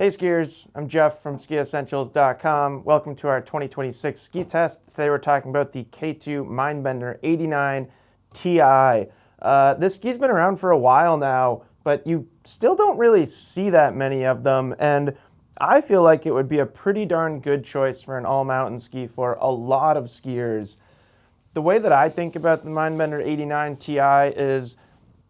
Hey skiers, I'm Jeff from SkiEssentials.com. Welcome to our 2026 ski test. Today we're talking about the K2 Mindbender 89 Ti. This ski's been around for a while now, but you still don't really see that many of them, and I feel like it would be a pretty darn good choice for an all-mountain ski for a lot of skiers. The way that I think about the Mindbender 89 Ti is,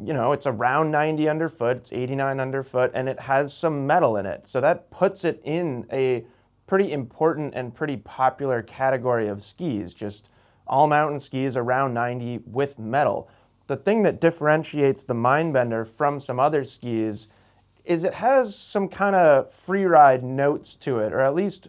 it's around 90 underfoot, it's 89 underfoot, and it has some metal in it. So that puts it in a pretty important and pretty popular category of skis, just all mountain skis around 90 with metal. The thing that differentiates the Mindbender from some other skis is it has some kind of free ride notes to it, or at least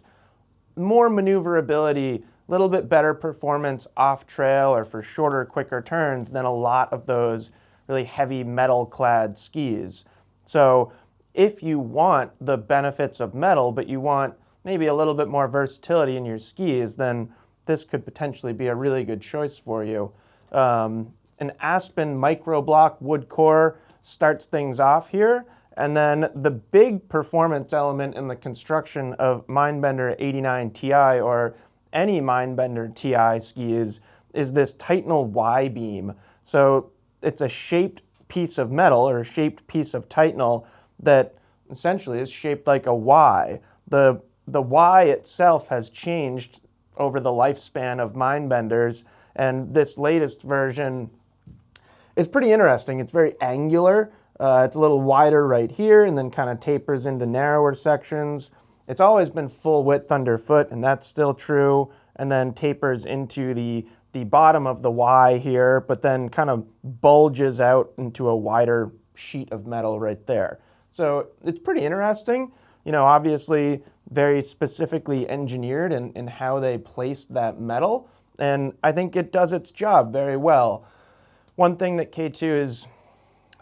more maneuverability, a little bit better performance off trail or for shorter, quicker turns than a lot of those really heavy metal clad skis. So if you want the benefits of metal, but you want maybe a little bit more versatility in your skis, then this could potentially be a really good choice for you. An Aspen microblock wood core starts things off here. And then the big performance element in the construction of Mindbender 89 Ti or any Mindbender Ti skis is this Titanal Y-beam. So it's a shaped piece of metal or a shaped piece of Titanal that essentially is shaped like a Y. The Y itself has changed over the lifespan of Mindbenders, and this latest version is pretty interesting. It's very angular. It's a little wider right here and then kind of tapers into narrower sections. It's always been full width underfoot, and that's still true, and then tapers into the bottom of the Y here, but then kind of bulges out into a wider sheet of metal right there. So it's pretty interesting. Obviously very specifically engineered in how they placed that metal, and I think it does its job very well. One thing that K2 is,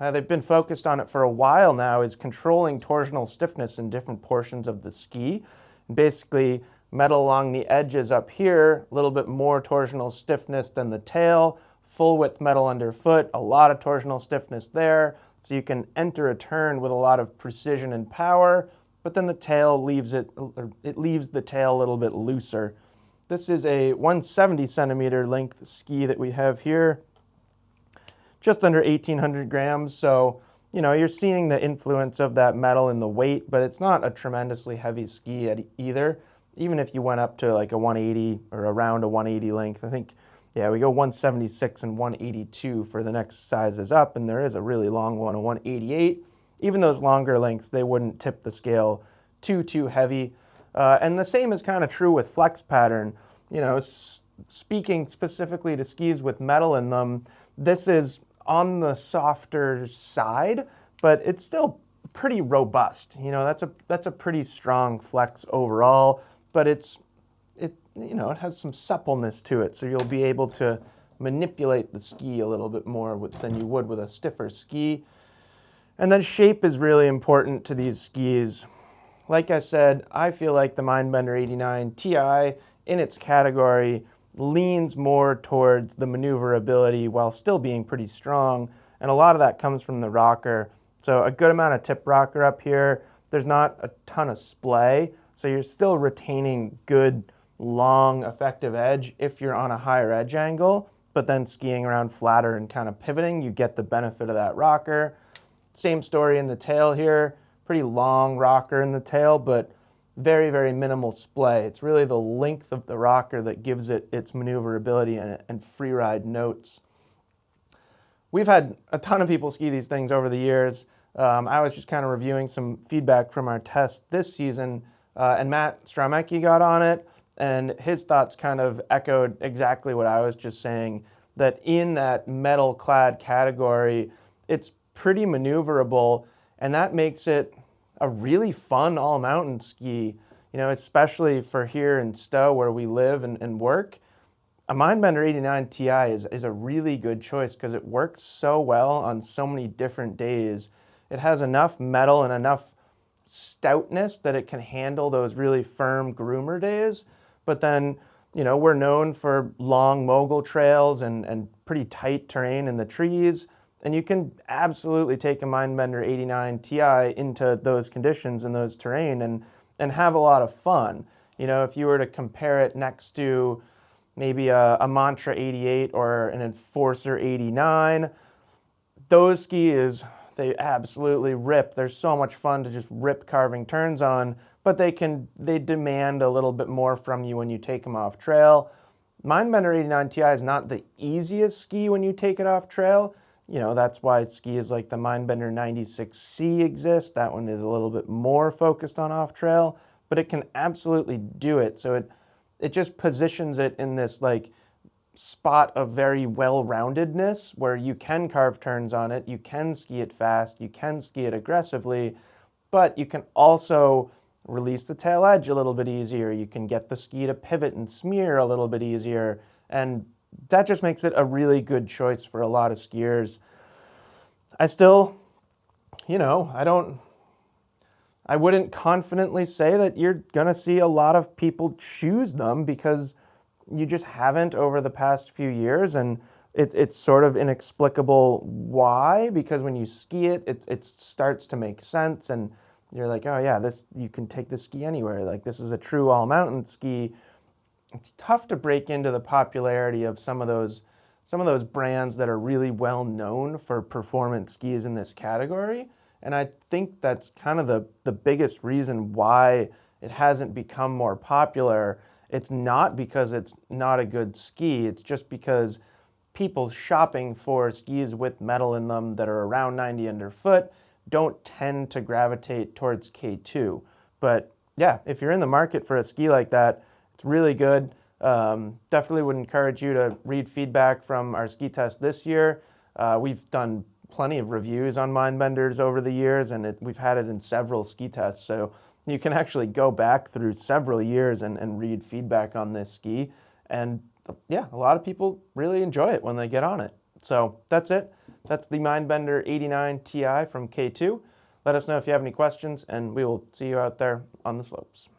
they've been focused on it for a while now, is controlling torsional stiffness in different portions of the ski. Basically, metal along the edges up here, a little bit more torsional stiffness than the tail, full width metal underfoot, a lot of torsional stiffness there, so you can enter a turn with a lot of precision and power, but then the tail leaves the tail a little bit looser. This is a 170 centimeter length ski that we have here, just under 1,800 grams, so you're seeing the influence of that metal in the weight, but it's not a tremendously heavy ski either. Even if you went up to like a 180 or around a 180 length, I think, we go 176 and 182 for the next sizes up, and there is a really long one, a 188. Even those longer lengths, they wouldn't tip the scale too heavy. And the same is kind of true with flex pattern. Speaking specifically to skis with metal in them, this is on the softer side, but it's still pretty robust. That's a pretty strong flex overall, but it has some suppleness to it, so you'll be able to manipulate the ski a little bit more than you would with a stiffer ski. And then shape is really important to these skis. Like I said, I feel like the Mindbender 89 Ti in its category leans more towards the maneuverability while still being pretty strong, and a lot of that comes from the rocker. So a good amount of tip rocker up here. There's not a ton of splay, so you're still retaining good, long, effective edge if you're on a higher edge angle, but then skiing around flatter and kind of pivoting, you get the benefit of that rocker. Same story in the tail here. Pretty long rocker in the tail, but very, very minimal splay. It's really the length of the rocker that gives it its maneuverability and free ride notes. We've had a ton of people ski these things over the years. I was just kind of reviewing some feedback from our test this season, and Matt Stromecki got on it, and his thoughts kind of echoed exactly what I was just saying, that in that metal-clad category, it's pretty maneuverable, and that makes it a really fun all-mountain ski, especially for here in Stowe where we live and work. A Mindbender 89 Ti is a really good choice because it works so well on so many different days. It has enough metal and enough stoutness that it can handle those really firm groomer days, but then, we're known for long mogul trails and pretty tight terrain in the trees. And you can absolutely take a Mindbender 89 Ti into those conditions and those terrain and have a lot of fun. You know, if you were to compare it next to maybe a Mantra 88 or an Enforcer 89, those skis, they absolutely rip. They're so much fun to just rip carving turns on, but they demand a little bit more from you when you take them off trail. Mindbender 89 Ti is not the easiest ski when you take it off trail. You know, that's why skis like the Mindbender 96C exist. That one is a little bit more focused on off trail, but it can absolutely do it. So it just positions it in this like spot of very well-roundedness where you can carve turns on it, you can ski it fast, you can ski it aggressively, but you can also release the tail edge a little bit easier. You can get the ski to pivot and smear a little bit easier, and that just makes it a really good choice for a lot of skiers. I still, you know, I wouldn't confidently say that you're gonna see a lot of people choose them because you just haven't over the past few years, and it's sort of inexplicable why, because when you ski it, it starts to make sense, and you're like, oh yeah, this, you can take this ski anywhere. Like, this is a true all-mountain ski. It's tough to break into the popularity of some of those brands that are really well known for performance skis in this category. And I think that's kind of the biggest reason why it hasn't become more popular. It's not because it's not a good ski, it's just because people shopping for skis with metal in them that are around 90 underfoot don't tend to gravitate towards K2. But yeah, if you're in the market for a ski like that, it's really good. Definitely would encourage you to read feedback from our ski test this year. We've done plenty of reviews on Mindbenders over the years, and we've had it in several ski tests. So you can actually go back through several years and read feedback on this ski. And yeah, a lot of people really enjoy it when they get on it. So that's it. That's the Mindbender 89 Ti from K2. Let us know if you have any questions, and we will see you out there on the slopes.